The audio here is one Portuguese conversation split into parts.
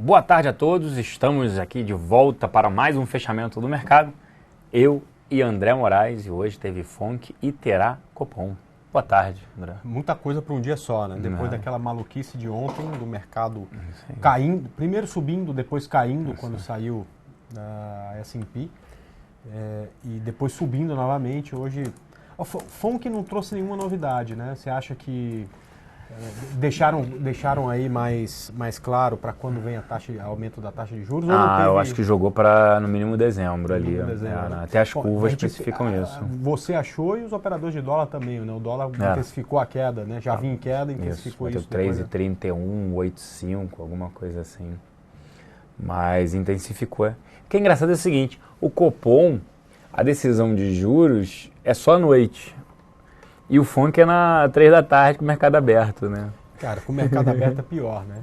Boa tarde a todos, estamos aqui de volta para mais um fechamento do mercado. Eu e André Moraes, e hoje teve FONC e terá Copom. Boa tarde, André. Muita coisa para um dia só, né? Depois daquela maluquice de ontem, do mercado caindo, primeiro subindo, depois caindo quando saiu da S&P, e depois subindo novamente. Hoje, o FONC não trouxe nenhuma novidade, né? Você acha que deixaram aí mais claro para quando vem aumento da taxa de juros? Eu acho que jogou para no mínimo dezembro ali. Né? Até as curvas especificam isso. Você achou e os operadores de dólar também, né? O dólar intensifificou a queda, né? Já vinha em queda, intensificou isso. 3,31, 8,5, alguma coisa assim. Mas intensificou. O que é engraçado é o seguinte, o Copom, a decisão de juros é só à noite. E o FONC é na 3 da tarde com o mercado aberto, né? Cara, com o mercado aberto é pior, né?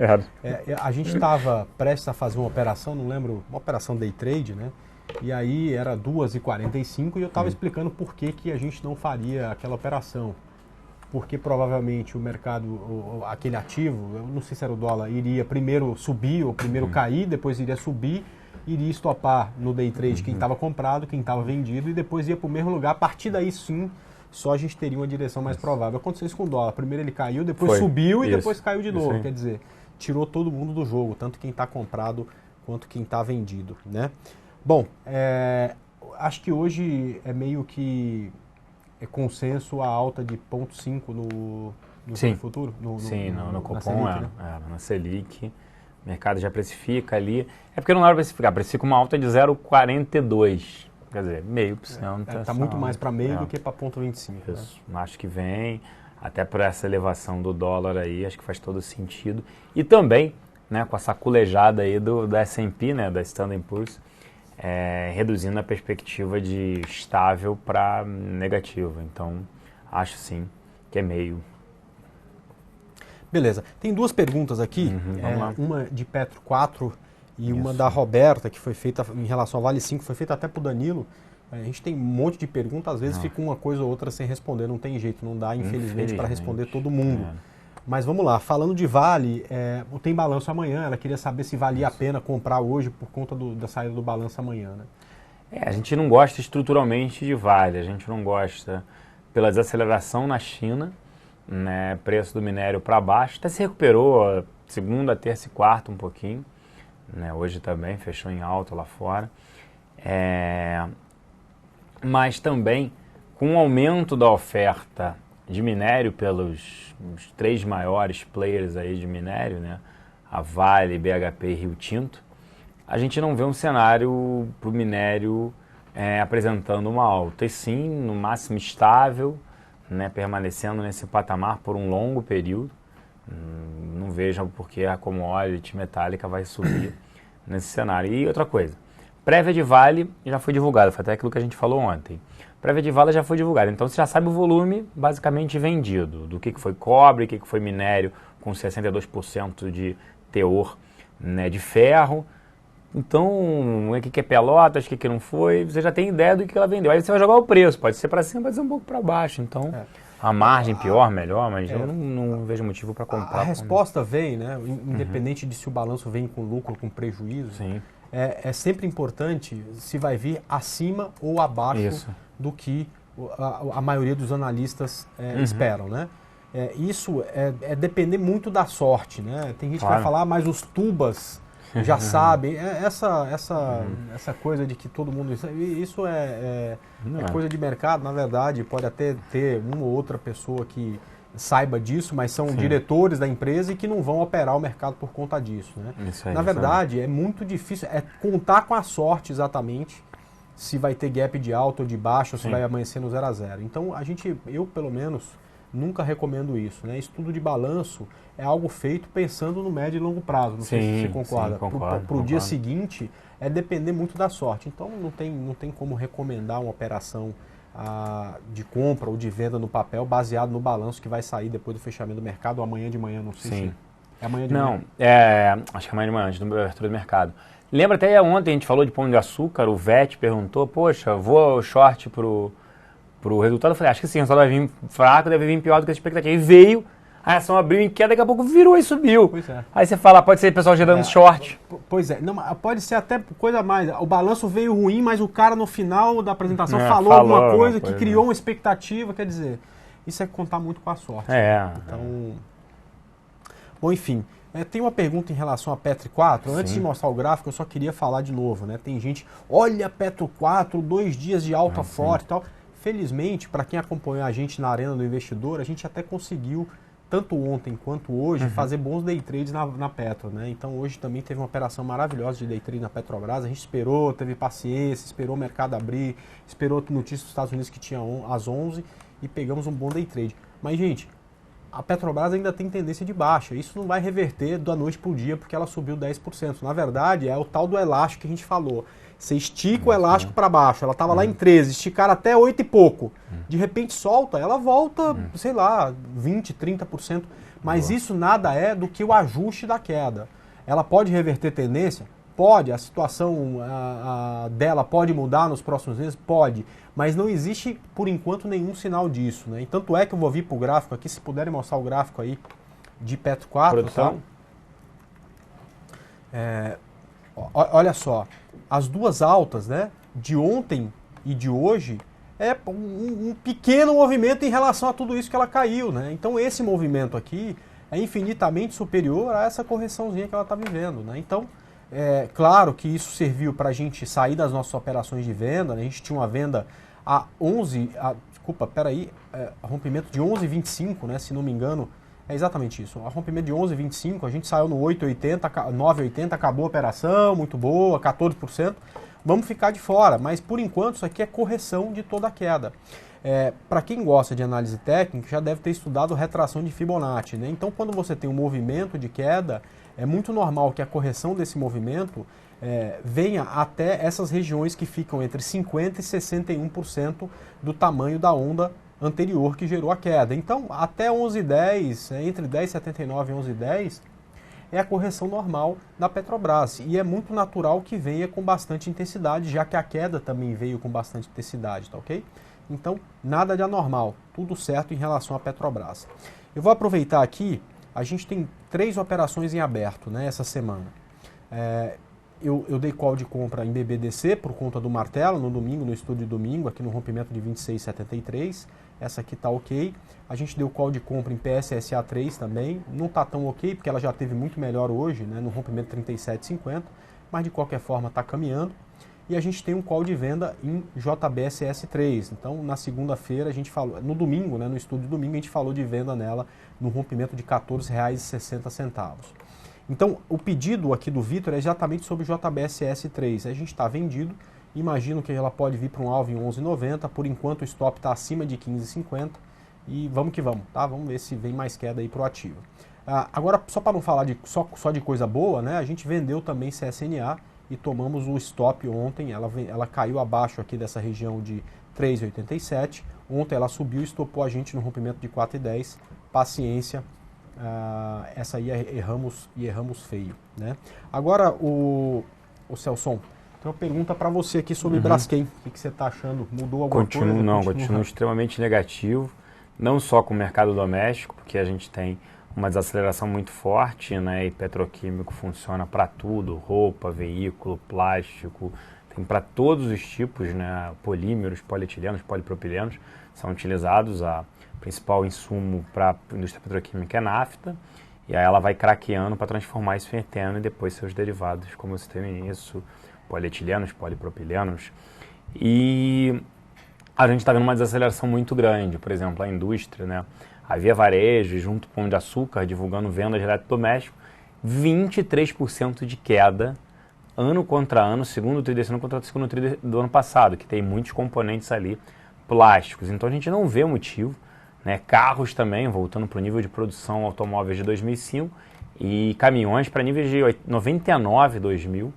A gente estava prestes a fazer uma operação, não lembro, uma operação day trade, né? E aí era 2h45 e eu estava explicando por que a gente não faria aquela operação. Porque provavelmente o mercado, aquele ativo, eu não sei se era o dólar, iria primeiro subir ou primeiro cair, depois iria subir, iria estopar no day trade quem estava comprado, quem estava vendido e depois ia para o mesmo lugar. A partir daí sim, só a gente teria uma direção mais provável. Aconteceu isso com o dólar. Primeiro ele caiu, depois subiu e depois caiu de novo. Quer dizer, tirou todo mundo do jogo, tanto quem está comprado quanto quem está vendido, né? Bom, acho que hoje é meio que consenso a alta de 0,5 no futuro? No Copom, Selic, né? Na Selic. O mercado já precifica ali. É porque não dá para precificar, precifica uma alta de 0,42. Quer dizer, 0,5%. Está muito mais para meio do que para 0,25. Isso, né? Acho que vem, até por essa elevação do dólar aí, acho que faz todo sentido. E também, né, com a saculejada aí da S&P, né, da Standard & Poor's, reduzindo a perspectiva de estável para negativa. Então, acho sim que é meio. Beleza. Tem duas perguntas aqui, Vamos lá. uma de Petro 4 e uma da Roberta, que foi feita em relação ao Vale 5, foi feita até para o Danilo. A gente tem um monte de perguntas, às vezes fica uma coisa ou outra sem responder, não tem jeito, não dá, infelizmente, para responder todo mundo. Mas vamos lá, falando de Vale, tem balanço amanhã, ela queria saber se valia a pena comprar hoje por conta da saída do balanço amanhã, né? A gente não gosta estruturalmente de Vale, a gente não gosta pela desaceleração na China, né, preço do minério para baixo, até se recuperou segunda, terça e quarta um pouquinho. Hoje também fechou em alta lá fora, mas também com o aumento da oferta de minério pelos os três maiores players aí de minério, né, a Vale, BHP e Rio Tinto, a gente não vê um cenário para o minério apresentando uma alta, e sim, no máximo estável, né, permanecendo nesse patamar por um longo período. Não vejo porque a commodity metálica vai subir nesse cenário. E outra coisa, prévia de Vale já foi divulgada, foi até aquilo que a gente falou ontem. Prévia de Vale já foi divulgada, então você já sabe o volume basicamente vendido, do que foi cobre, o que foi minério com 62% de teor, né, de ferro. Então, o que é Pelotas, o que não foi, você já tem ideia do que ela vendeu. Aí você vai jogar o preço, pode ser para cima, pode ser um pouco para baixo. Então, a margem pior, melhor, mas eu não vejo motivo para comprar. A resposta vem, né, independente de se o balanço vem com lucro ou com prejuízo, é sempre importante se vai vir acima ou abaixo do que a maioria dos analistas esperam, né? Isso é depender muito da sorte, né? Tem gente que vai falar, mas os tubas já sabem. Essa coisa de que todo mundo... Isso é coisa de mercado, na verdade. Pode até ter uma ou outra pessoa que saiba disso, mas são diretores da empresa e que não vão operar o mercado por conta disso, né? Na verdade, é muito difícil. É contar com a sorte exatamente se vai ter gap de alta ou de baixo, ou se vai amanhecer no 0 a 0. Então, eu pelo menos, nunca recomendo isso, né? Estudo de balanço é algo feito pensando no médio e longo prazo, não sei se você concorda. Para o dia seguinte, é depender muito da sorte. Então, não tem como recomendar uma operação de compra ou de venda no papel baseado no balanço que vai sair depois do fechamento do mercado, ou amanhã de manhã, não sei se... É amanhã de manhã? Acho que é amanhã de manhã, antes da abertura do mercado. Lembra até ontem a gente falou de pão de açúcar, o VET perguntou, poxa, vou short pro resultado? Eu falei, acho que sim, o resultado vai vir fraco, deve vir pior do que a expectativa. E veio A ação abriu em queda, daqui a pouco virou e subiu. Pois é. Aí você fala, pode ser o pessoal gerando short. Pois é, não, pode ser até coisa mais. O balanço veio ruim, mas o cara no final da apresentação falou alguma coisa que criou uma expectativa, quer dizer, isso é contar muito com a sorte. Então, bom, enfim, tem uma pergunta em relação a Petro 4. Antes de mostrar o gráfico, eu só queria falar de novo, né? Tem gente, olha Petro 4, 2 dias de alta forte e tal. Felizmente, para quem acompanhou a gente na Arena do Investidor, a gente até conseguiu, tanto ontem quanto hoje, fazer bons day trades na Petro, né? Então hoje também teve uma operação maravilhosa de day trade na Petrobras. A gente esperou, teve paciência, esperou o mercado abrir, esperou notícia dos Estados Unidos que tinha às 11 e pegamos um bom day trade. Mas, gente, a Petrobras ainda tem tendência de baixa. Isso não vai reverter da noite para o dia porque ela subiu 10%. Na verdade, é o tal do elástico que a gente falou. Você estica o elástico para baixo. Ela estava lá em 13, esticaram até 8 e pouco. De repente solta, ela volta, sei lá, 20%, 30%. Mas isso nada é do que o ajuste da queda. Ela pode reverter tendência? Pode. A situação dela pode mudar nos próximos meses? Pode. Mas não existe, por enquanto, nenhum sinal disso, né? E tanto é que eu vou vir para o gráfico aqui, se puderem mostrar o gráfico aí de Petro 4. Produção. Tá? Olha só, as duas altas, né, de ontem e de hoje, é um pequeno movimento em relação a tudo isso que ela caiu, né? Então esse movimento aqui é infinitamente superior a essa correçãozinha que ela está vivendo, né? Então, claro que isso serviu para a gente sair das nossas operações de venda, né? A gente tinha uma venda a 11, rompimento de 11,25, né, se não me engano, é exatamente isso, a rompimento de 11,25, a gente saiu no 8,80, 9,80, acabou a operação, muito boa, 14%, vamos ficar de fora, mas por enquanto isso aqui é correção de toda a queda. Para quem gosta de análise técnica, já deve ter estudado retração de Fibonacci, né? Então quando você tem um movimento de queda, é muito normal que a correção desse movimento venha até essas regiões que ficam entre 50% e 61% do tamanho da onda anterior que gerou a queda. Então, até 11,10, entre 10,79 e 11,10, é a correção normal da Petrobras. E é muito natural que venha com bastante intensidade, já que a queda também veio com bastante intensidade, tá ok? Então, nada de anormal, tudo certo em relação à Petrobras. Eu vou aproveitar aqui, a gente tem 3 operações em aberto, né, essa semana. Eu dei call de compra em BBDC por conta do martelo no domingo, no estúdio de domingo, aqui no rompimento de 26,73. Essa aqui está ok. A gente deu call de compra em PSSA3 também. Não está tão ok, porque ela já teve muito melhor hoje, né, no rompimento 37,50. Mas de qualquer forma está caminhando. E a gente tem um call de venda em JBSS3. Então, na segunda-feira, a gente falou, no domingo, né, no estúdio de domingo, a gente falou de venda nela no rompimento de R$ 14,60. Então, o pedido aqui do Vitor é exatamente sobre o JBSS3. A gente está vendido, imagino que ela pode vir para um alvo em 11,90. Por enquanto, o stop está acima de 15,50. E vamos que vamos, tá? Vamos ver se vem mais queda aí para o ativo. Agora, só para não falar só de coisa boa, né? A gente vendeu também CSNA e tomamos o stop ontem. Ela caiu abaixo aqui dessa região de 3,87. Ontem ela subiu e estopou a gente no rompimento de 4,10. Paciência. Essa aí erramos feio, né? Agora, o Celson, tem uma pergunta para você aqui sobre Braskem. O que você está achando? Mudou alguma coisa? Continua extremamente negativo, não só com o mercado doméstico, porque a gente tem uma desaceleração muito forte, né? E petroquímico funciona para tudo, roupa, veículo, plástico, tem para todos os tipos, né? Polímeros, polietilenos, polipropilenos são utilizados. O principal insumo para a indústria petroquímica é nafta, e aí ela vai craqueando para transformar isso em eteno e depois seus derivados, como você tem isso, polietilenos, polipropilenos. E a gente está vendo uma desaceleração muito grande, por exemplo, a indústria, né? A Via Varejo, junto com o Pão de Açúcar, divulgando venda direto doméstico, 23% de queda, ano contra ano, segundo tri desse ano contra o segundo tri do ano passado, que tem muitos componentes ali plásticos. Então a gente não vê motivo, né? Carros também, voltando para o nível de produção automóveis de 2005 e caminhões para níveis de 99, 2000.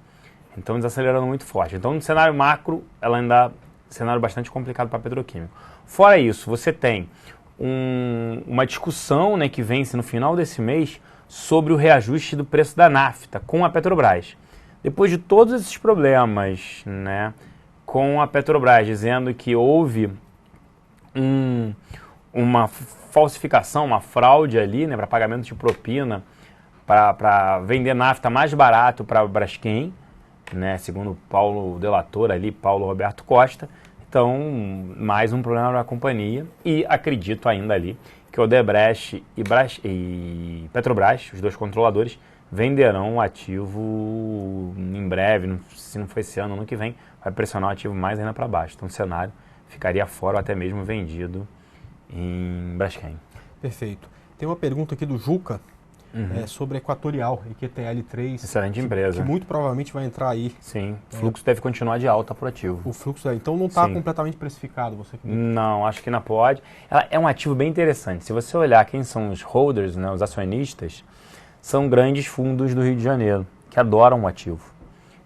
Então desacelerando muito forte. Então no cenário macro, ela ainda é um cenário bastante complicado para petroquímico. Fora isso, você tem uma discussão, né, que vence no final desse mês sobre o reajuste do preço da nafta com a Petrobras. Depois de todos esses problemas, né, com a Petrobras dizendo que houve uma falsificação, uma fraude ali, né, para pagamento de propina, para vender nafta mais barato para a Braskem, né, segundo o Paulo Delator ali, Paulo Roberto Costa. Então, mais um problema para a companhia. E acredito ainda ali que Odebrecht e Petrobras, os dois controladores, venderão o ativo em breve, se não for esse ano, ano que vem, vai pressionar o ativo mais ainda para baixo. Então o cenário ficaria fora ou até mesmo vendido em Braskem. Perfeito. Tem uma pergunta aqui do Juca sobre a Equatorial, EQTL3. Excelente empresa. Que muito provavelmente vai entrar aí. Sim, o fluxo deve continuar de alta para o ativo. O fluxo, então não está completamente precificado, você acredita? Não, acho que não pode. Ela é um ativo bem interessante. Se você olhar quem são os holders, né, os acionistas, são grandes fundos do Rio de Janeiro, que adoram o ativo.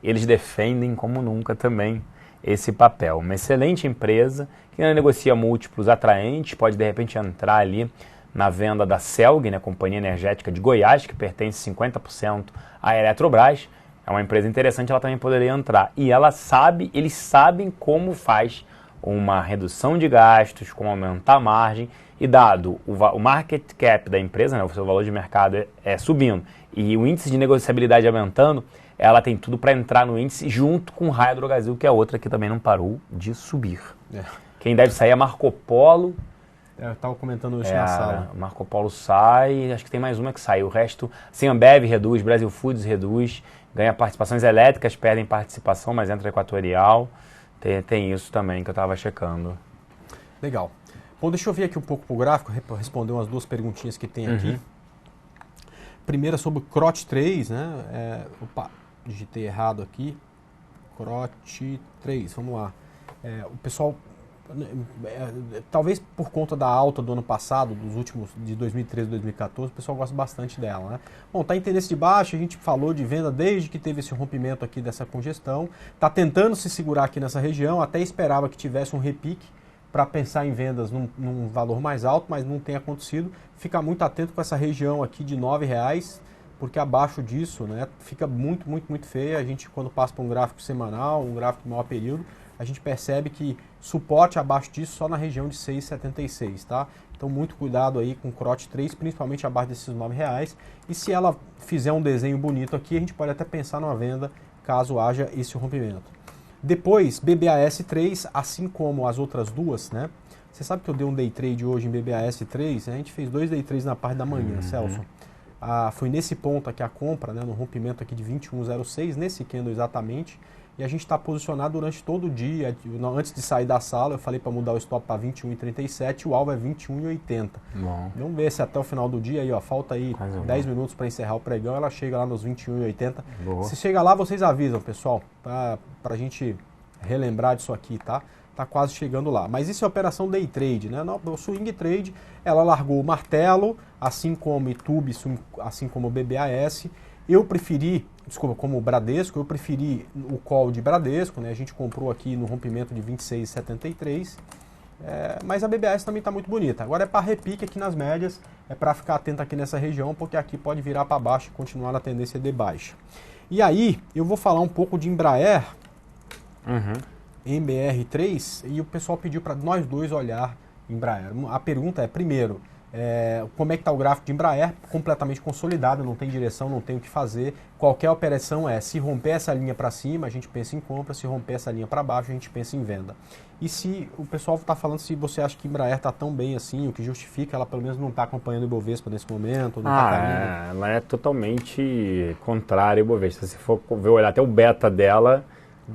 Eles defendem como nunca também esse papel. Uma excelente empresa que negocia múltiplos atraentes, pode de repente entrar ali na venda da Celg, né, Companhia Energética de Goiás, que pertence 50% à Eletrobras. É uma empresa interessante, ela também poderia entrar. E eles sabem como faz uma redução de gastos, como aumentar a margem, e dado o market cap da empresa, né, o seu valor de mercado é subindo, e o índice de negociabilidade aumentando, ela tem tudo para entrar no índice junto com o Raia Drogasil, que é outra que também não parou de subir. Quem deve sair é Marco Polo. Eu estava comentando isso na sala. Marco Polo sai, acho que tem mais uma que sai. O resto, assim, Ambev reduz, Brasil Foods reduz, ganha participações elétricas, perdem participação, mas entra Equatorial. Tem isso também que eu estava checando. Legal. Bom, deixa eu vir aqui um pouco para o gráfico, responder umas duas perguntinhas que tem aqui. Primeira sobre o CROT 3, né? Opa, digitei errado aqui. CROT 3, vamos lá. O pessoal, talvez por conta da alta do ano passado, dos últimos, de 2013 e 2014, o pessoal gosta bastante dela, né? Bom, está em tendência de baixa, a gente falou de venda desde que teve esse rompimento aqui dessa congestão. Está tentando se segurar aqui nessa região, até esperava que tivesse um repique para pensar em vendas num valor mais alto, mas não tem acontecido. Fica muito atento com essa região aqui de R$ 9,00, porque abaixo disso, né, fica muito, muito, muito feia. A gente, quando passa para um gráfico semanal, um gráfico de maior período, a gente percebe que suporte abaixo disso só na região de 6,76, tá? Então, muito cuidado aí com o CROT 3, principalmente abaixo desses R$ 9,00. E se ela fizer um desenho bonito aqui, a gente pode até pensar numa venda, caso haja esse rompimento. Depois, BBAS3, assim como as outras duas, né? Você sabe que eu dei um day trade hoje em BBAS3, né? A gente fez 2 day trades na parte da manhã, Celso. Foi nesse ponto aqui a compra, né? No rompimento aqui de 21,06, nesse candle exatamente. E a gente está posicionado durante todo o dia. Antes de sair da sala, eu falei para mudar o stop para 21,37, o alvo é 21,80. Vamos ver se até o final do dia, aí, ó, falta aí 10 minutos para encerrar o pregão, ela chega lá nos 21,80. Se chega lá, vocês avisam, pessoal, para a gente relembrar disso aqui, tá? Tá quase chegando lá. Mas isso é operação day trade, né? O swing trade, ela largou o martelo, assim como Itube, assim como o BBAS. Eu preferi, como o Bradesco, eu preferi o call de Bradesco, né? A gente comprou aqui no rompimento de 26,73, mas a BBAS também está muito bonita. Agora é para repique aqui nas médias, é para ficar atento aqui nessa região, porque aqui pode virar para baixo e continuar na tendência de baixa. E aí, eu vou falar um pouco de Embraer, MBR3, e o pessoal pediu para nós dois olhar Embraer. A pergunta é, primeiro, como é que está o gráfico de Embraer? Completamente consolidado, não tem direção, não tem o que fazer. Qualquer operação se romper essa linha para cima, a gente pensa em compra, se romper essa linha para baixo, a gente pensa em venda. E se o pessoal está falando se você acha que Embraer está tão bem assim, o que justifica ela pelo menos não está acompanhando o Ibovespa nesse momento? Ela é totalmente contrária ao Ibovespa. Se for olhar até o beta dela,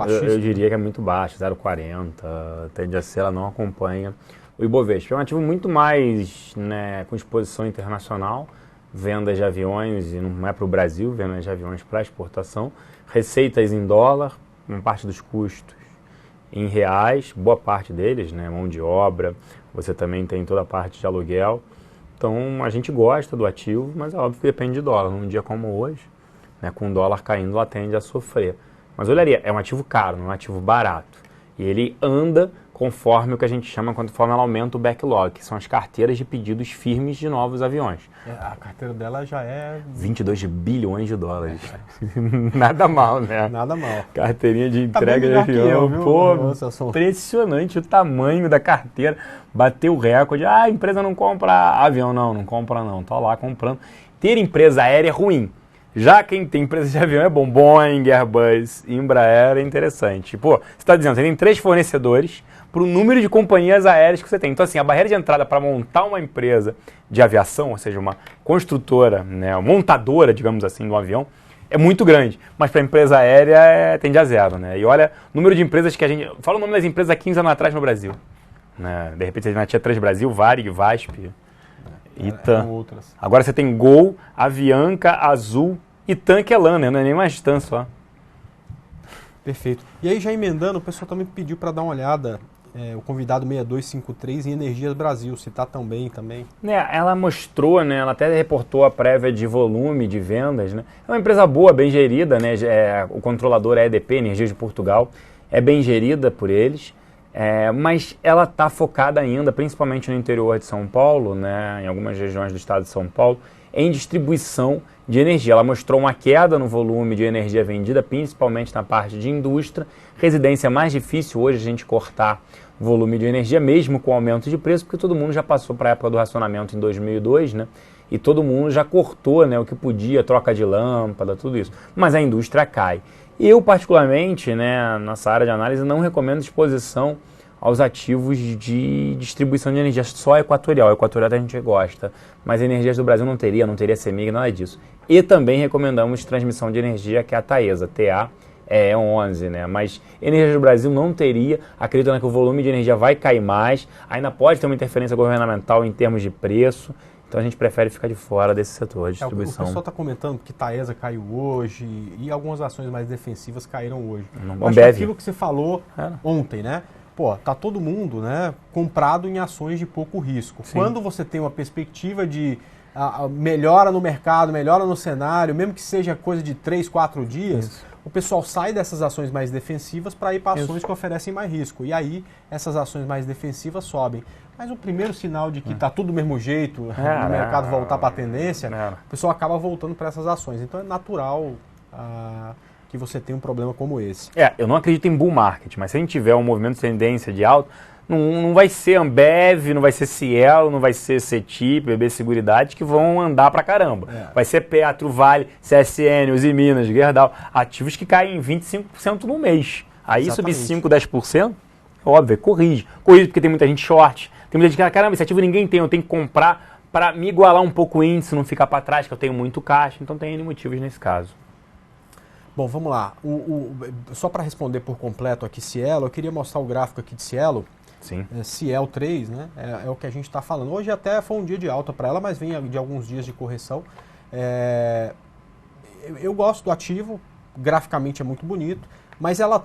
eu diria que é muito baixo, 0,40, tende a ser, ela não acompanha o Ibovespa. É um ativo muito mais, né, com exposição internacional, vendas de aviões, e não é para o Brasil, vendas de aviões para exportação, receitas em dólar, uma parte dos custos em reais, boa parte deles, né, mão de obra, você também tem toda a parte de aluguel. Então a gente gosta do ativo, mas é óbvio que depende de dólar. Num dia como hoje, né, com o dólar caindo, ela tende a sofrer. Mas olharia, é um ativo caro, não é um ativo barato. E ele anda conforme o que a gente chama, conforme ela aumenta o backlog, que são as carteiras de pedidos firmes de novos aviões. A carteira dela já é... 22 bilhões de dólares. Nada mal, né? Nada mal. Carteirinha de entrega de avião. Impressionante o tamanho da carteira. Bateu o recorde. A empresa não compra avião. Não compra não. Tô lá comprando. Ter empresa aérea é ruim. Já quem tem empresa de avião é bom. Boeing, Airbus, Embraer é interessante. Pô, você está dizendo, você tem 3 fornecedores para o número de companhias aéreas que você tem. Então, assim, a barreira de entrada para montar uma empresa de aviação, ou seja, uma construtora, né, uma montadora, digamos assim, de um avião, é muito grande. Mas para a empresa aérea tende a zero, né? E olha o número de empresas que a gente... Fala o nome das empresas há 15 anos atrás no Brasil. Né? De repente, você tinha Transbrasil, Varig, VASP, Itam. Agora você tem Gol, Avianca, Azul, Itam que é LAN, né? Não é nem mais TAM só. Perfeito. E aí, já emendando, o pessoal também pediu para dar uma olhada, o convidado 6253 em Energias Brasil, se está tão bem também. Ela mostrou, né? Ela até reportou a prévia de volume de vendas, né? É uma empresa boa, bem gerida, né? O controlador é EDP, Energias de Portugal, é bem gerida por eles. Mas ela está focada ainda, principalmente no interior de São Paulo, né, em algumas regiões do estado de São Paulo, em distribuição de energia. Ela mostrou uma queda no volume de energia vendida, principalmente na parte de indústria. Residência é mais difícil hoje a gente cortar o volume de energia, mesmo com aumento de preço, porque todo mundo já passou para a época do racionamento em 2002, né, e todo mundo já cortou, né, o que podia, troca de lâmpada, tudo isso. Mas a indústria cai. Eu, particularmente, né, nossa área de análise, não recomendo exposição aos ativos de distribuição de energia só equatorial. Equatorial a gente gosta, mas Energias do Brasil não teria CEMIG, nada disso. E também recomendamos transmissão de energia, que é a Taesa, TAE11, né? Mas Energias do Brasil não teria, acreditando que o volume de energia vai cair mais, ainda pode ter uma interferência governamental em termos de preço. Então a gente prefere ficar de fora desse setor de distribuição. O pessoal está comentando que Taesa caiu hoje e algumas ações mais defensivas caíram hoje. Acho que aquilo que você falou ontem, né? Pô, tá todo mundo, né, comprado em ações de pouco risco. Sim. Quando você tem uma perspectiva de melhora no mercado, melhora no cenário, mesmo que seja coisa de 3, 4 dias, o pessoal sai dessas ações mais defensivas para ir para ações que oferecem mais risco. E aí essas ações mais defensivas sobem. Mas o primeiro sinal de que está tudo do mesmo jeito, o mercado voltar para a tendência, o pessoal acaba voltando para essas ações. Então é natural que você tenha um problema como esse. Eu não acredito em bull market, mas se a gente tiver um movimento de tendência de alta, não vai ser Ambev, não vai ser Cielo, não vai ser CETIP, BB Seguridade que vão andar pra caramba. Vai ser Petro, Vale, CSN, Uzi Minas, Gerdau, ativos que caem em 25% no mês. Aí subir 5, 10%, óbvio, corrige. Corrige porque tem muita gente short, tem muita gente que caramba, esse ativo ninguém tem, eu tenho que comprar para me igualar um pouco o índice, não ficar para trás, que eu tenho muito caixa, então tem N motivos nesse caso. Bom, vamos lá. Só para responder por completo aqui Cielo, eu queria mostrar o gráfico aqui de Cielo. Sim. Cielo 3, né? É o que a gente está falando. Hoje até foi um dia de alta para ela, mas vem de alguns dias de correção. Eu gosto do ativo, graficamente é muito bonito, mas ela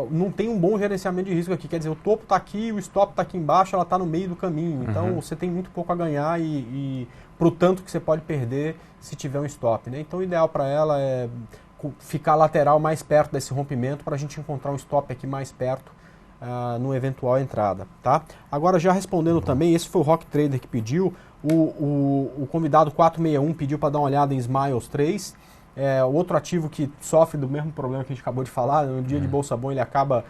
não tem um bom gerenciamento de risco aqui. Quer dizer, o topo está aqui, o stop está aqui embaixo, ela está no meio do caminho. Então você tem muito pouco a ganhar e para o tanto que você pode perder se tiver um stop, né? Então o ideal para ela é ficar lateral mais perto desse rompimento para a gente encontrar um stop aqui mais perto no eventual entrada, tá? Agora já respondendo também, esse foi o Rock Trader que pediu, o convidado 461 pediu para dar uma olhada em Smiles 3, outro ativo que sofre do mesmo problema que a gente acabou de falar, no dia de Bolsa Bom ele acaba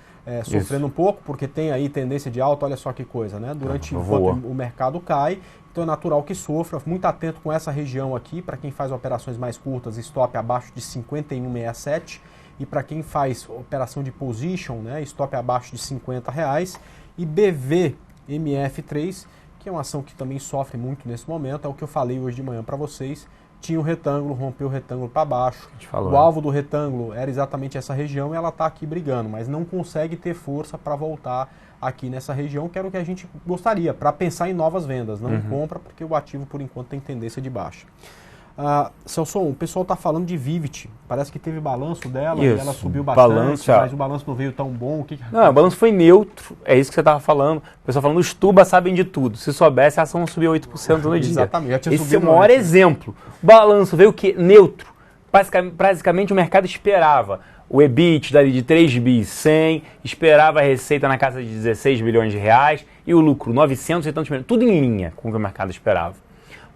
sofrendo um pouco, porque tem aí tendência de alta, olha só que coisa, né? Enquanto o mercado cai, então é natural que sofra. Muito atento com essa região aqui, para quem faz operações mais curtas, stop abaixo de 51,67. E para quem faz operação de position, né, stop abaixo de R$50. E BVMF3, que é uma ação que também sofre muito nesse momento, é o que eu falei hoje de manhã para vocês. Tinha um retângulo, rompeu o retângulo para baixo. O alvo do retângulo era exatamente essa região e ela está aqui brigando, mas não consegue ter força para voltar aqui nessa região, que era o que a gente gostaria, para pensar em novas vendas. Não compra, porque o ativo, por enquanto, tem tendência de baixa. Celso, o pessoal está falando de Vivit. Parece que teve balanço dela e ela subiu bastante, mas o balanço não veio tão bom. Não, o balanço foi neutro, é isso que você estava falando. O pessoal falando, os tubas sabem de tudo. Se soubesse, a ação subiu 8% no dia. Exatamente. Esse é o maior exemplo. O balanço veio o quê? Neutro. Basicamente, o mercado esperava o EBIT dali de 3 bi 100, esperava a receita na casa de 16 bilhões de reais e o lucro 900 e tantos milhões, tudo em linha com o que o mercado esperava.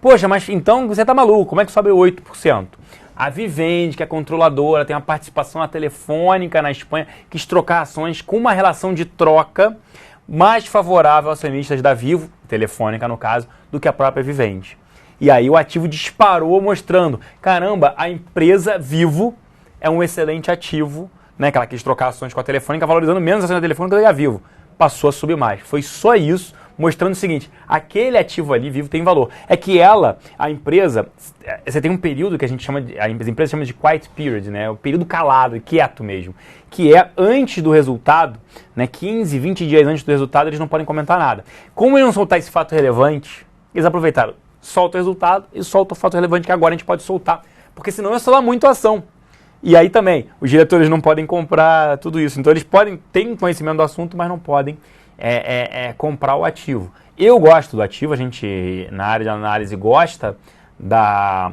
Poxa, mas então você tá maluco, como é que sobe 8%? A Vivendi, que é controladora, tem uma participação na Telefônica na Espanha, quis trocar ações com uma relação de troca mais favorável aos acionistas da Vivo, Telefônica no caso, do que a própria Vivendi. E aí o ativo disparou mostrando, caramba, a empresa Vivo é um excelente ativo, né, que ela quis trocar ações com a Telefônica, valorizando menos a ação da Telefônica do que a Vivo. Passou a subir mais. Foi só isso, mostrando o seguinte, aquele ativo ali, Vivo, tem valor. É que ela, a empresa, você tem um período que a gente chama, as empresas chamam de quiet period, né, o período calado, quieto mesmo, que é antes do resultado, né, 15, 20 dias antes do resultado, eles não podem comentar nada. Como eles não soltar esse fato relevante, eles aproveitaram, solta o resultado e solta o fato relevante que agora a gente pode soltar, porque senão ia solar muito a ação. E aí também, os diretores não podem comprar tudo isso. Então eles podem ter conhecimento do assunto, mas não podem comprar o ativo. Eu gosto do ativo, a gente na área de análise gosta da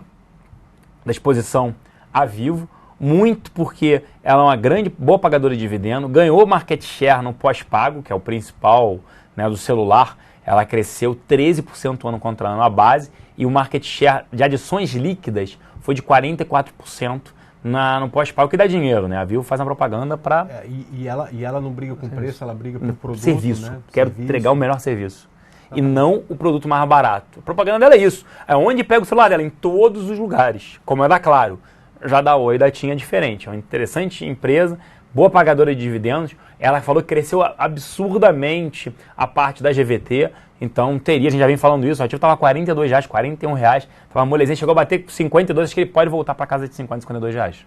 exposição a Vivo, muito porque ela é uma grande, boa pagadora de dividendo, ganhou market share no pós-pago, que é o principal, né, do celular. Ela cresceu 13% ano contra ano a base e o market share de adições líquidas foi de 44%. No pós-pago que dá dinheiro, né? A Vivo faz uma propaganda para... E ela não briga com preço, ela briga por produto, serviço. Né? Quero entregar o melhor serviço. E não o produto mais barato. A propaganda dela é isso. É onde pega o celular dela, em todos os lugares. Como é da Claro. Já da Oi, da TIM é diferente. É uma interessante empresa, boa pagadora de dividendos. Ela falou que cresceu absurdamente a parte da GVT. Então teria, a gente já vem falando isso, o ativo estava R$ 42, R$ 41, estava molezinho, chegou a bater 52, acho que ele pode voltar para casa de 50, 52 reais.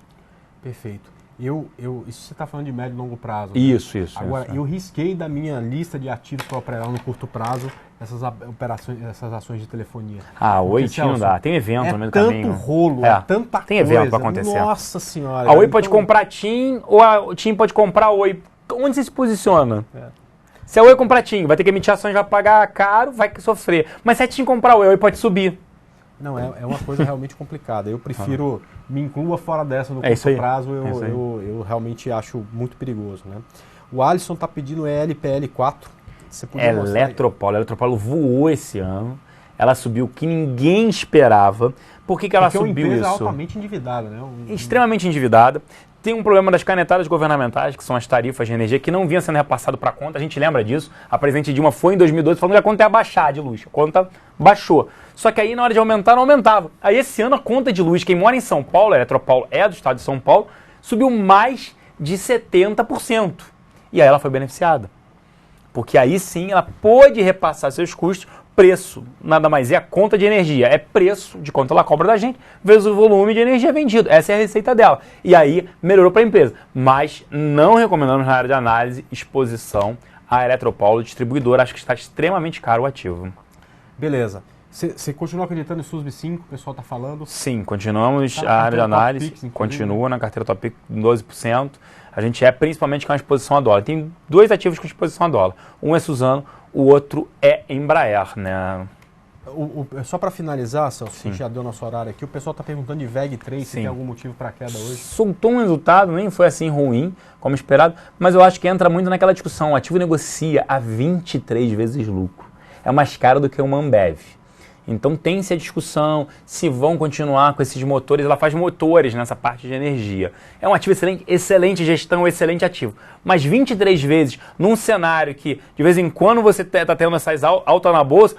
Perfeito. Isso você está falando de médio e longo prazo. Né? Isso. Agora, eu risquei da minha lista de ativos para operar no curto prazo essas operações, essas ações de telefonia. Ah, o Oi não dá, tem evento no meio do caminho. É tanto rolo, é tanta tem coisa. Tem evento para acontecer. Nossa senhora. A Oi pode comprar TIM ou a TIM pode comprar Oi. Onde você se posiciona? Se a Oi comprar TIM, vai ter que emitir ações, vai pagar caro, vai sofrer. Mas se a TIM comprar a Oi pode subir. Não, é uma coisa realmente complicada. Eu prefiro, me inclua fora dessa no curto prazo, eu realmente acho muito perigoso. Né? O Alisson está pedindo LPL4. Eletropaulo. A Eletropaulo voou esse ano. Ela subiu o que ninguém esperava. Por que ela subiu isso? É uma empresa altamente endividada. Né? Extremamente endividada. Tem um problema das canetadas governamentais, que são as tarifas de energia, que não vinha sendo repassado para a conta. A gente lembra disso. A presidente Dilma foi em 2012 falando que a conta ia baixar de luz. A conta baixou. Só que aí na hora de aumentar, não aumentava. Aí esse ano a conta de luz, quem mora em São Paulo, a Eletropaulo é do estado de São Paulo, subiu mais de 70%. E aí ela foi beneficiada. Porque aí sim ela pôde repassar seus custos. Preço nada mais é a conta de energia, é preço de quanto ela cobra da gente vezes o volume de energia vendido. Essa é a receita dela. E aí melhorou para a empresa. Mas não recomendamos na área de análise exposição à Eletropaulo distribuidora. Acho que está extremamente caro o ativo. Beleza. Você continua acreditando em SUSB 5? O pessoal está falando? Sim, continuamos a área de análise. Continua na carteira Top Pix 12%. A gente principalmente com a exposição a dólar. Tem dois ativos com exposição a dólar. Um é Suzano, o outro é Embraer, né? Só para finalizar, Celso, já deu nosso horário aqui, o pessoal está perguntando de VEG3, se tem algum motivo para a queda hoje. Soltou um resultado, nem foi assim ruim, como esperado, mas eu acho que entra muito naquela discussão. O ativo negocia a 23 vezes lucro. É mais caro do que uma Ambev. Então tem-se a discussão se vão continuar com esses motores. Ela faz motores nessa parte de energia. É um ativo excelente, excelente gestão, excelente ativo. Mas 23 vezes num cenário que de vez em quando você está tendo essas alta na bolsa,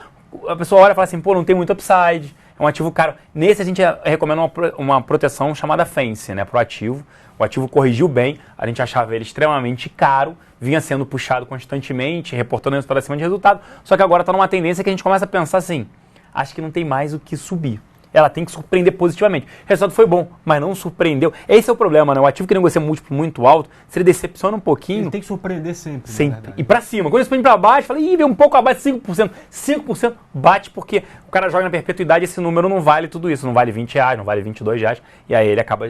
a pessoa olha e fala assim, pô, não tem muito upside. É um ativo caro. Nesse a gente recomenda uma proteção chamada Fence, né, para o ativo. O ativo corrigiu bem, a gente achava ele extremamente caro, vinha sendo puxado constantemente, reportando resultado acima de resultado. Só que agora está numa tendência que a gente começa a pensar assim, acho que não tem mais o que subir. Ela tem que surpreender positivamente. O resultado foi bom, mas não surpreendeu. Esse é o problema, né? O ativo que negocia múltiplo muito alto, se ele decepciona um pouquinho... Ele tem que surpreender sempre. Sempre. E pra cima. Quando ele surpreende pra baixo, fala, vem um pouco abaixo de 5%. 5% bate porque o cara joga na perpetuidade, esse número não vale tudo isso. Não vale R$20, não vale R$22. E aí ele acaba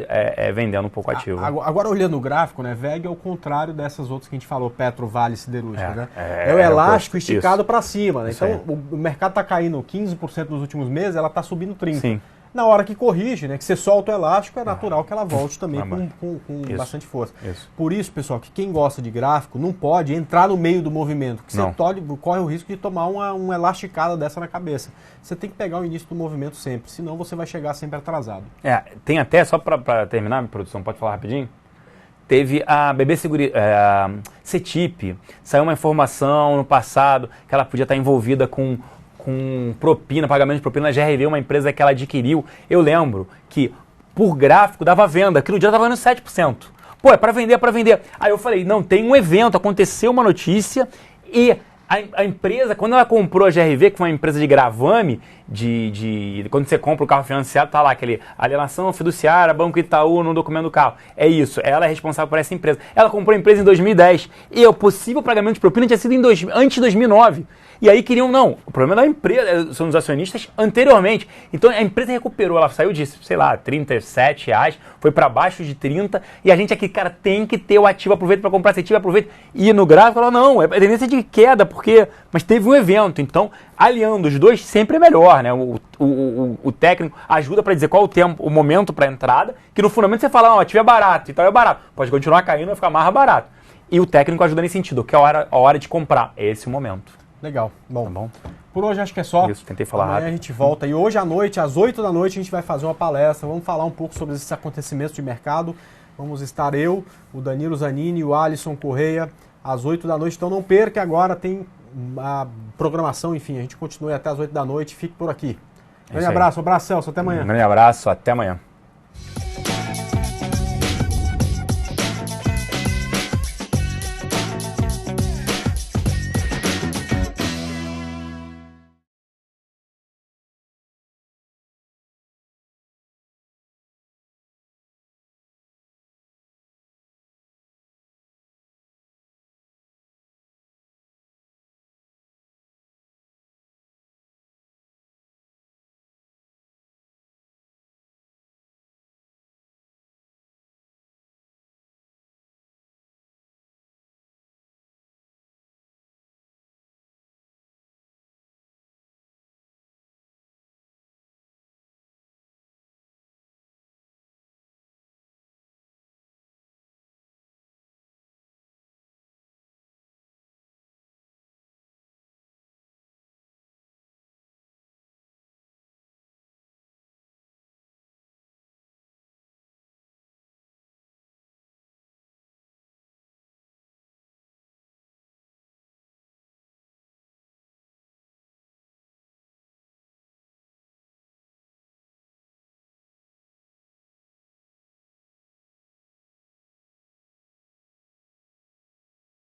vendendo um pouco o ativo. Agora olhando o gráfico, né? VEG é o contrário dessas outras que a gente falou, Petro, Vale, Siderúrgica, né? É o elástico esticado para cima, né? Então o mercado tá caindo 15% nos últimos meses, ela tá subindo 30%. Sim. Na hora que corrige, né, que você solta o elástico, é natural que ela volte também com bastante força. Por isso, pessoal, que quem gosta de gráfico não pode entrar no meio do movimento, que você corre o risco de tomar uma elasticada dessa na cabeça. Você tem que pegar o início do movimento sempre, senão você vai chegar sempre atrasado. Tem até, só para terminar, minha produção, pode falar rapidinho? Teve a CETIP, saiu uma informação no passado que ela podia estar envolvida com propina, pagamento de propina na GRV, uma empresa que ela adquiriu. Eu lembro que por gráfico dava venda, que no dia estava ganhando 7%. Pô, é para vender, é para vender. Aí eu falei, não, tem um evento, aconteceu uma notícia e a empresa, quando ela comprou a GRV, que foi uma empresa de gravame, quando você compra o carro financiado, tá lá aquele alienação fiduciária, Banco Itaú no documento do carro. É isso, ela é responsável por essa empresa. Ela comprou a empresa em 2010 e o possível pagamento de propina tinha sido antes de 2009. E aí queriam, não, o problema é da empresa, são os acionistas anteriormente. Então a empresa recuperou, ela saiu de, sei lá, R$37, foi para baixo de 30, e a gente aqui, cara, tem que ter o ativo, aproveita para comprar esse ativo, aproveita. E no gráfico, falou, não, é tendência de queda, mas teve um evento, então aliando os dois sempre é melhor, né? O técnico ajuda para dizer qual o tempo, o momento para entrada, que no fundamento você fala, não, o ativo é barato, então é barato, pode continuar caindo, vai ficar mais barato. E o técnico ajuda nesse sentido, que é a hora de comprar, é esse o momento. Legal. Bom, tá bom, por hoje acho que é só. Isso, tentei falar Amanhã rápido. A gente volta. E hoje à noite, às 8 da noite, a gente vai fazer uma palestra. Vamos falar um pouco sobre esses acontecimentos de mercado. Vamos estar eu, o Danilo Zanini e o Alisson Correia às 8 da noite. Então não perca, agora tem a programação. Enfim, a gente continua até às 8 da noite. Fique por aqui. Grande abraço, Celso. Até amanhã. Um grande abraço, até amanhã.